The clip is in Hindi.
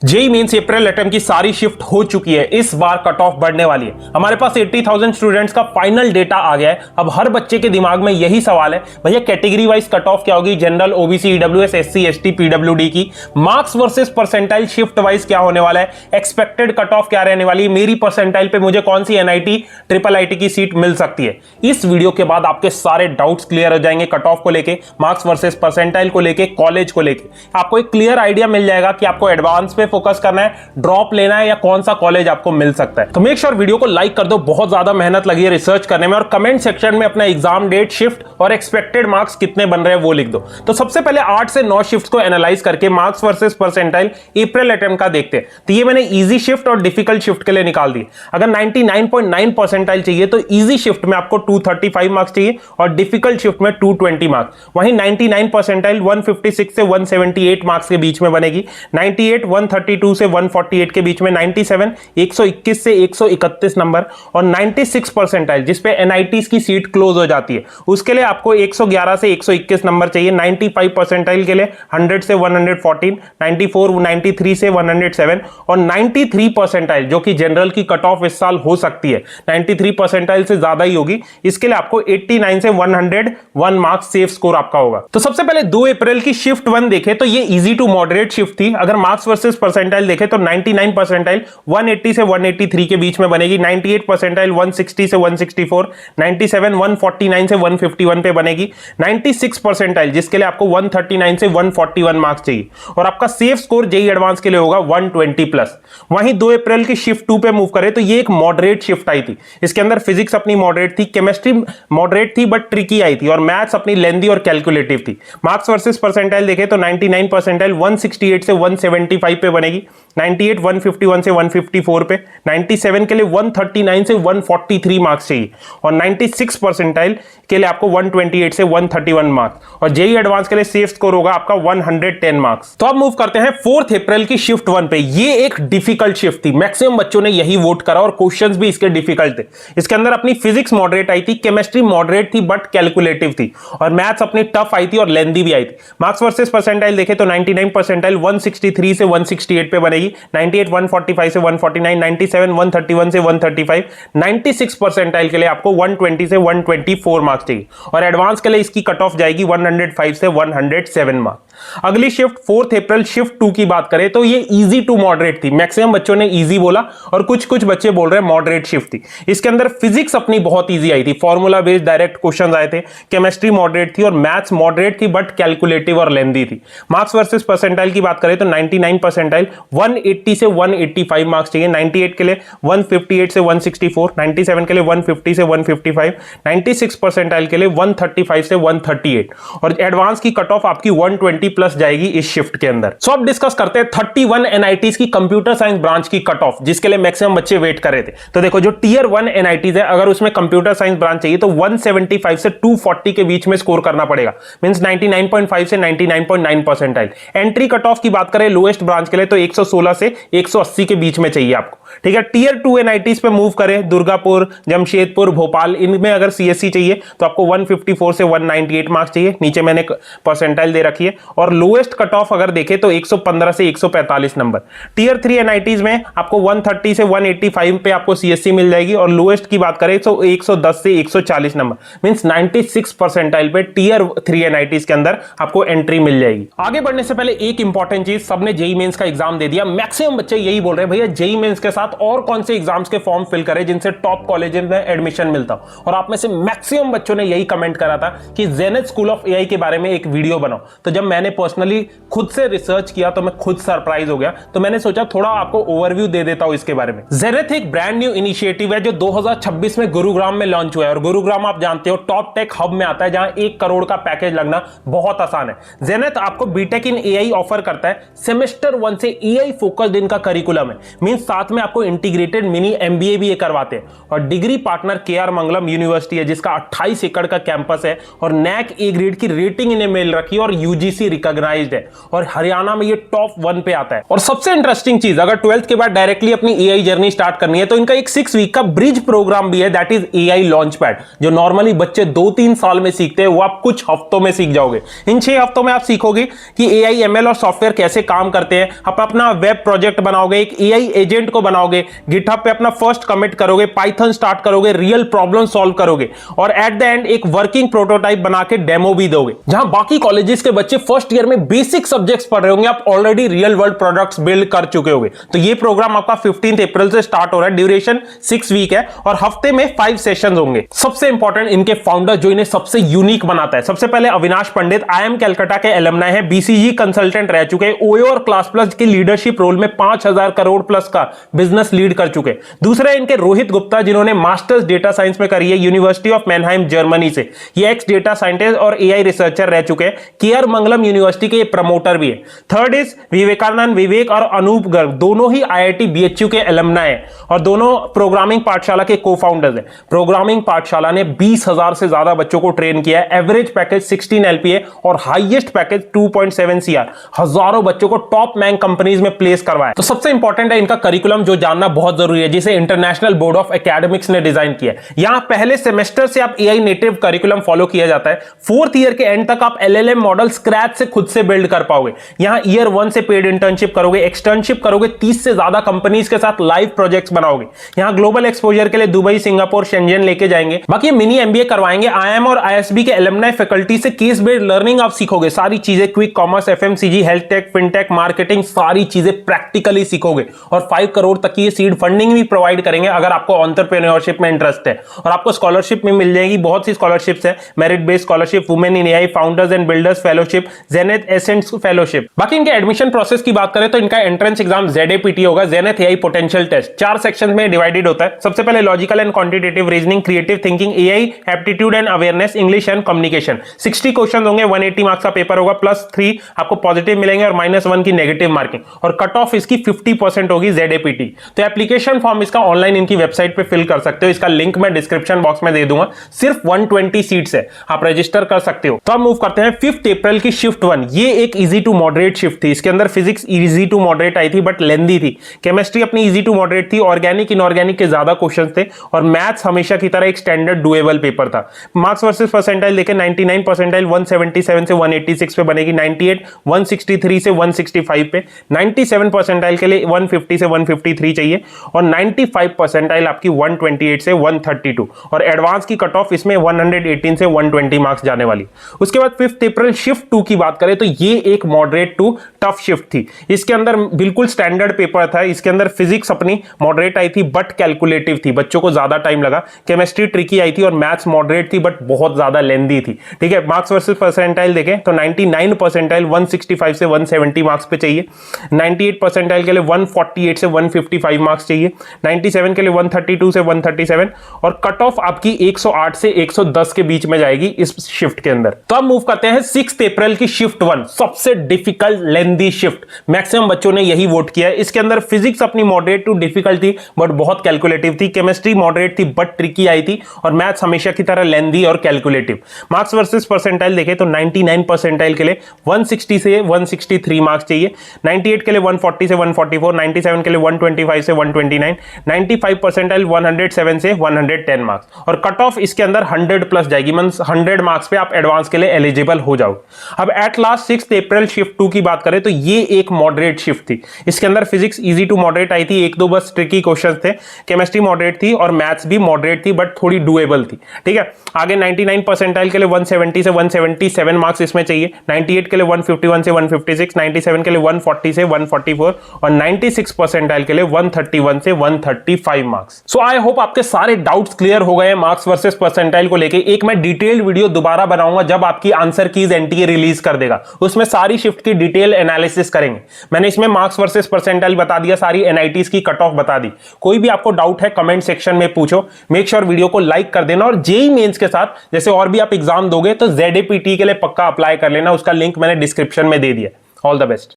जेई मेंस अप्रैल अटेम्प्ट की सारी शिफ्ट हो चुकी है। इस बार कट ऑफ बढ़ने वाली है। हमारे पास 80,000 स्टूडेंट्स का फाइनल डेटा आ गया है। अब हर बच्चे के दिमाग में यही सवाल है, भैया कैटेगरी वाइज कट ऑफ क्या होगी, general, OBC, EWS, SC, ST, पीडब्ल्यूडी की marks versus percentile shift wise क्या होने वाला है, एक्सपेक्टेड कट ऑफ क्या रहने वाली है, मेरी परसेंटाइल पे मुझे कौन सी एनआईटी, ट्रिपल आईटी की सीट मिल सकती है। इस वीडियो के बाद आपके सारे डाउट्स क्लियर हो जाएंगे। कट ऑफ को लेके, मार्क्स वर्सेस परसेंटाइल को लेके, कॉलेज को लेके आपको एक क्लियर आइडिया मिल जाएगा कि आपको एडवांस पे फोकस करना है, ड्रॉप लेना है या कौन सा कॉलेज आपको मिल सकता है। तो मेक श्योर वीडियो को लाइक कर दो, बहुत ज्यादा मेहनत लगी है रिसर्च करने में, और कमेंट सेक्शन में अपना एग्जाम डेट, शिफ्ट और एक्सपेक्टेड मार्क्स कितने बन रहे हैं वो लिख दो। तो सबसे पहले 8 से 9 शिफ्ट्स को एनालाइज करके मार्क्स वर्सेस परसेंटाइल अप्रैल अटेम्प्ट का देखते हैं। तो ये मैंने इजी शिफ्ट और डिफिकल्ट शिफ्ट के लिए निकाल दी। अगर 99.9 परसेंटाइल चाहिए तो इजी शिफ्ट में आपको 235 मार्क्स चाहिए और डिफिकल्ट शिफ्ट में 220 मार्क्स। वहीं 99 परसेंटाइल 156 से 178 मार्क्स के बीच में बनेगी। 98 132 से 148 के बीच में, 97 121 से 131 नंबर, और 96 परसेंटाइल जिसपे एनआईटीज की सीट क्लोज हो जाती है उसके लिए आपको 111 से 121 नंबर चाहिए। 95 परसेंटाइल के लिए 100 से 114, 94 93 से 107, और 93 परसेंटाइल जो कि जनरल की कट ऑफ इस साल हो सकती है, 93 परसेंटाइल से ज्यादा ही होगी, इसके लिए आपको 89 से 101 मार्क्स सेफ स्कोर आपका होगा। तो सबसे पहले 2 अप्रैल की शिफ्ट 1 देखें तो ये इजी टू मॉडरेट शिफ्ट थी। अगर मार्क्स वर्सेस परसेंटाइल देखें तो 99 परसेंटाइल 180 से 183 के बीच में बनेगी, 98 परसेंटाइल 160 से 164, 97 149 से 151 पे बनेगी, 96 परसेंटाइल जिसके लिए आपको 139 से 141 मार्क्स चाहिए, और आपका सेफ स्कोर जेई एडवांस के लिए होगा 120 प्लस। वहीं 2 अप्रैल की शिफ्ट 2 पे मूव करें तो ये एक मॉडरेट शिफ्ट आई थी। इसके अंदर फिजिक्स अपनी मॉडरेट थी, केमिस्ट्री मॉडरेट थी बट ट्रिकी आई थी, और मैथ्स अपनी लेंदी और कैलकुलेटिव थी। मार्क्स वर्सेस परसेंटाइल देखें तो 99 परसेंटाइल 168 से 175 पे बनेगी, 98 151 से 154 पे, 97 के लिए 139 से 143 मार्क्स चाहिए, और 96 परसेंटाइल के लिए आपको 128 से 131 मार्क्स, और जेई एडवांस के लिए सेफ स्कोर होगा आपका 110 मार्क्स। तो अब मूव करते हैं 4 अप्रैल की शिफ्ट 1 पे। ये एक डिफिकल्ट शिफ्ट थी, मैक्सिमम बच्चों ने यही वोट करा और क्वेश्चंस भी इसके डिफिकल्ट थे। इसके अंदर अपनी फिजिक्स मॉडरेट आई थी, केमिस्ट्री मॉडरेट थी बट कैलकुलेटिव थी, और मैथ्स अपनी टफ आई थी और लेंदी भी आई थी। मार्क्स वर्सेस परसेंटाइल देखें तो 99 परसेंटाइल 163 से 168 पे बनेगी, 98 145 से 149, 97 131 से 135, 96 परसेंटाइल के लिए आपको 120 से 124 मार्क्स चाहिए, और एडवांस के लिए इसकी कट ऑफ जाएगी 105 से 107 मार्क्स। अगली शिफ्ट 4 अप्रैल शिफ्ट 2 की बात करें तो ये इजी टू मॉडरेट थी। मैक्सिमम बच्चों ने इजी बोला और कुछ बच्चे बोल रहे हैं मॉडरेट शिफ्ट थी। इसके अंदर फिजिक्स अपनी बहुत इजी आई थी, फॉर्मूला बेस्ड डायरेक्ट क्वेश्चंस आए थे, केमिस्ट्री मॉडरेट थी और मैथ्स मॉडरेट थी बट कैलकुलेटिव और लेंदी थी। मार्क्स वर्सेस परसेंटाइल की बात करें तो 99 परसेंटाइल 180 से 185 मार्क्स चाहिए, 98 के लिए 158 से 164, 97 के लिए 150 से 155, 96 परसेंटाइल के लिए 135 से 138, और एडवांस की कट ऑफ आपकी 120 प्लस जाएगी इस शिफ्ट के अंदर। सो अब डिस्कस करते हैं 31 एनआईटीज की कंप्यूटर साइंस ब्रांच की कट ऑफ, जिसके लिए मैक्सिमम बच्चे वेट कर रहे थे। तो देखो जो टियर 1 एनआईटीज है, अगर उसमें कंप्यूटर साइंस ब्रांच चाहिए तो 175 से 240 के बीच में स्कोर करना पड़ेगा, मींस 99.5 से 99.9 परसेंटाइल। एंट्री कट ऑफ की बात करें लोएस्ट ब्रांच के लिए तो 116 से 180 के बीच में चाहिए आपको, ठीक है। टियर 2 एनआईटीज पे मूव करें, दुर्गापुर, जमशेदपुर, भोपाल, इनमें अगर सीएससी चाहिए तो आपको 154 से 198 मार्क्स चाहिए, नीचे मैंने परसेंटाइल दे रखी है, और लोएस्ट कट ऑफ अगर देखें तो 115 से 145 नंबर। टियर 3 एनआईटीज में आपको 130 से 185 पे आपको सीएससी मिल जाएगी, और लोएस्ट की बात करें तो 110 से 140 नंबर, मींस 96 परसेंटाइल पे टियर 3 एनआईटीज के अंदर आपको एंट्री मिल जाएगी। आगे बढ़ने से पहले एक इंपॉर्टेंट चीज, सबने जेई मेंस का एग्जाम दे दिया, मैक्सिमम बच्चे यही बोल रहे हैं भैया जेई मेंस के साथ और कौन से एग्जाम्स के फॉर्म फिल करें जिनसे टॉप कॉलेजेस में एडमिशन मिलता हो, और आप में से मैक्सिमम बच्चों ने यही कमेंट करा था कि जेनेथ स्कूल ऑफ एआई के बारे में एक वीडियो बनाओ। तो जब मैंने पर्सनली खुद से रिसर्च किया तो मैं खुद सरप्राइज हो गया, तो मैंने सोचा थोड़ा आपको ओवरव्यू दे देता हूं इसके बारे में। जेनेथ एक ब्रांड न्यू इनिशिएटिव है जो 2026 में गुरुग्राम में लॉन्च हुआ है, और गुरुग्राम आप जानते हो टॉप टेक हब में आता है जहां 1 करोड़ का पैकेज लगना बहुत आसान है। जेनेथ आपको बीटेक इन एआई ऑफर करता है, सेमेस्टर 1 से एआई फोकस्ड इनका करिकुलम है, मींस साथ में आपको इंटीग्रेटेड मिनी एमबीए भी ये करवाते हैं, और डिग्री पार्टनर केआर मंगलम यूनिवर्सिटी है जिसका 28 एकड़ का कैंपस है, और नैक ए ग्रेड की रेटिंग इन्हें मिल रखी है, और यूजीसी रिकॉग्नाइज्ड है और हरियाणा में ये टॉप 1 पे आता है। और सबसे इंटरेस्टिंग चीज, अगर 12th के बाद डायरेक्टली अपनी एआई जर्नी स्टार्ट करनी है तो इनका एक 6 वीक का ब्रिज प्रोग्राम भी है, that is AI launch pad. जो नॉर्मली बच्चे 2-3 साल में सीखते हैं वो आप कुछ हफ्तों में सीख जाओगे। इन 6 हफ्तों में आप सीखोगे कि एआई एमएल और सॉफ्टवेयर कैसे काम करते हैं। आप अपना वेब प्रोजेक्ट बनाओगे, एक एआई एजेंट को बनाओगे, गिटहब पे अपना फर्स्ट कमिट करोगे, पाइथन स्टार्ट करोगे, रियल प्रॉब्लम सॉल्व करोगे और एट द एंड एक वर्किंग प्रोटोटाइप बना के डेमो भी दोगे। जहां बाकी कॉलेजेस के बच्चे फर्स्ट ईयर में बेसिक सब्जेक्ट्स पढ़ रहे होंगे, आप already real world products build कर चुके होंगे। तो ये प्रोग्राम आपका 15 अप्रैल से स्टार्ट हो रहा है, ड्यूरेशन 6 वीक है और हफ्ते में 5 सेशंस होंगे। सबसे इंपॉर्टेंट इनके फाउंडर जो इन्हें सबसे यूनिक बनाता है, सबसे पहले अविनाश पंडित IIM कलकत्ता के एलुमनाई है, BCG कंसल्टेंट रह चुके, ओयो और क्लास प्लस के लीडरशिप रोल में 5000 करोड़ प्लस का बिजनेस लीड कर चुके। दूसरे इनके रोहित गुप्ता जिन्होंने मास्टर्स डेटा साइंस में करी है यूनिवर्सिटी ऑफ मैनहाइम जर्मनी से, ये एक्स डेटा साइंटिस्ट और एआई रिसर्चर रह चुके हैं। केयर मंगलम यूनिवर्सिटी के प्रमोटर भी है। थर्ड इज विवेकानंद विवेक और अनूप गर्ग, दोनों ही IIT BHU के एलुमनाई है और दोनों प्रोग्रामिंग पाठशाला के को फाउंडर्स हैं। प्रोग्रामिंग पाठशाला ने 20,000 से ज्यादा बच्चों को ट्रेन किया है, एवरेज पैकेज 16 LPA और हाईएस्ट पैकेज 2.7 CR, हजारों बच्चों को टॉप बैंक कंपनीज में प्लेस करवाया। तो सबसे इंपॉर्टेंट है इनका करिकुलम जो जानना बहुत जरूरी है, जिसे इंटरनेशनल बोर्ड ऑफ एकेडमिक्स ने डिजाइन किया है। यहां पहले सेमेस्टर से आप एआई नेटिव करिकुलम फॉलो किया जाता है, 4th ईयर के एंड तक आप LLM मॉडल स्क्रैच से खुद से बिल्ड कर पाओगे। यहां ईयर 1 से पेड इंटर्नशिप करोगे, एक्सटर्नशिप करोगे, 30 से ज्यादा कंपनीज के साथ लाइव प्रोजेक्ट्स बनाओगे। यहां ग्लोबल एक्सपोजर के लिए दुबई, सिंगापुर, शेंजन लेके जाएंगे। बाकी मिनी MBA करवाएंगे। IIM और ISB के एलुमनाई फैकल्टी से केस बेस्ड लर्निंग आप सीखोगे, सारी चीजें quick commerce, FMCG, health take, fintech, marketing, सारी चीजें प्रैक्टिकली सीखोगे और 5 करोड़ तक की सीड फंडिंग भी प्रोवाइड करेंगे अगर आपको एंटरप्रेन्योरशिप में इंटरेस्ट है। और आपको स्कॉलरशिप में मिल जाएगी, बहुत सी स्कॉलरशिप्स है, merit based scholarship, women in AI, founders and builders fellowship, Zenith ascents fellowship. बाकी इनके एडमिशन प्रोसेस की बात करें तो इनका एंट्रेंस एग्जाम ZAPT होगा, जेनेथ एआई पोटेंशियल टेस्ट। 4 सेक्शन में डिवाइडेड होता है। सबसे पहले logical and quantitative reasoning, creative thinking, AI aptitude and awareness, English and communication. 60 question होंगे, 180 मार्क्स का पेपर होगा, +3 आपको पॉजिटिव मिलेंगे और -1 की नेगेटिव मार्किंग। और कट ऑफ इसकी 50% होगी ZAPT। तो एप्लीकेशन फॉर्म इसका ऑनलाइन इनकी वेबसाइट पे फिल कर सकते हो, इसका लिंक मैं डिस्क्रिप्शन बॉक्स में दे दूंगा। सिर्फ 120 सीट्स है, आप रजिस्टर कर सकते हो। तो अब मूव करते हैं 5 अप्रैल की शिफ्ट 1। ये एक इजी टू मॉडरेट शिफ्ट थी। इसके अंदर फिजिक्स इजी टू मॉडरेट आई थी बट लेंदी थी, केमिस्ट्री अपनी इजी टू मॉडरेट थी, ऑर्गेनिक इनऑर्गेनिक के ज्यादा क्वेश्चन थे और मैथ्स हमेशा की तरह एक स्टैंडर्ड डुएबल पेपर था। मार्क्स वर्सेस परसेंटाइल देखें, 99 परसेंटाइल 177 से 186 पे बनेगी, 98 163 से 165 पे, 97 परसेंटाइल के लिए 150 से 153 चाहिए और 95 परसेंटाइल आपकी 128 से 132 और एडवांस की कट ऑफ इसमें 118 से 120 मार्क्स जाने वाली। उसके बाद 5 अप्रैल शिफ्ट 2 की बात करें तो ये एक मॉडरेट टू टफ शिफ्ट थी। इसके अंदर बिल्कुल स्टैंडर्ड पेपर था। इसके अंदर फिजिक्स अपनी मॉडरेट आई थी बट कैलकुलेटिव थी, बच्चों को ज्यादा टाइम लगा। केमिस्ट्री ट्रिकी आई थी और मैथ्स मॉडरेट थी बट बहुत ज्यादा लेंदी थी। ठीक है, मार्क्स वर्सेस परसेंटाइल देखें तो 99 परसेंटाइल 165 से 170 मार्क्स पे चाहिए, 98 परसेंटाइल के लिए 148 से 155 मार्क्स चाहिए, 97 के लिए 132 से 137 और कट ऑफ आपकी 108 से 110 के बीच में जाएगी इस शिफ्ट के अंदर। तो अब मूव करते हैं 6 अप्रैल की शिफ्ट 1, सबसे डिफिकल्ट लेंदी शिफ्ट। मैक्सिमम बच्चों ने यही वोट किया है। इसके अंदर फिजिक्स अपनी मॉडरेट टू डिफिकल्ट थी बट बहुत कैलकुलेटिव थी, केमिस्ट्री मॉडरेट थी बट ट्रिकी आई थी और मैथ्स हमेशा की तरह लेंदी और कैलकुलेटिव। मार्क्स वर्सेस परसेंटाइल देखें तो 99 परसेंटाइल के लिए 160 से 163 मार्क्स चाहिए, 98 के लिए 140 से 144, 97 के लिए 125 से 129, 95 परसेंटाइल 107 से 110 मार्क्स और कट ऑफ इसके अंदर 100 प्लस जाएगी, मींस 100 मार्क्स पे आप एडवांस के लिए एलिजिबल हो जाओ। अब एट लास्ट 6 अप्रैल शिफ्ट 2 की बात करें तो ये एक मॉडरेट शिफ्ट थी। इसके अंदर फिजिक्स इजी टू मॉडरेट आई थी, 1-2 बस ट्रिकी क्वेश्चंस थे, केमिस्ट्री मॉडरेट थी और मैथ्स भी मॉडरेट थी बट थोड़ी डुएबल थी। ठीक है, आगे 99 परसेंटाइल के लिए 170 से 177 मार्क्स इसमें चाहिए, 98 के लिए 151 से 156, 97 के लिए 140 से 144 और 96 परसेंटाइल के लिए 131 से 135 मार्क्स। सो आई होप आपके सारे डाउट्स क्लियर हो गए हैं मार्क्स वर्सेस परसेंटाइल को लेके। एक मैं डिटेल्ड वीडियो दोबारा बनाऊंगा जब आपकी आंसर कीज एनटीए रिलीज कर देगा, उसमें सारी शिफ्ट की डिटेल एनालिसिस करेंगे। मैंने इसमें मार्क्स वर्सेस परसेंटाइल बता दिया, सारी एनआईटीज की कट ऑफ बता दी। कोई भी आपको डाउट है कमेंट सेक्शन में पूछो। मेक श्योर वीडियो को लाइक कर देना और जेईई मेंस के साथ जैसे और भी आप एग्जाम दोगे तो ZAPT के लिए पक्का अप्लाई कर लेना, उसका लिंक मैंने डिस्क्रिप्शन में दे दिया। All the best.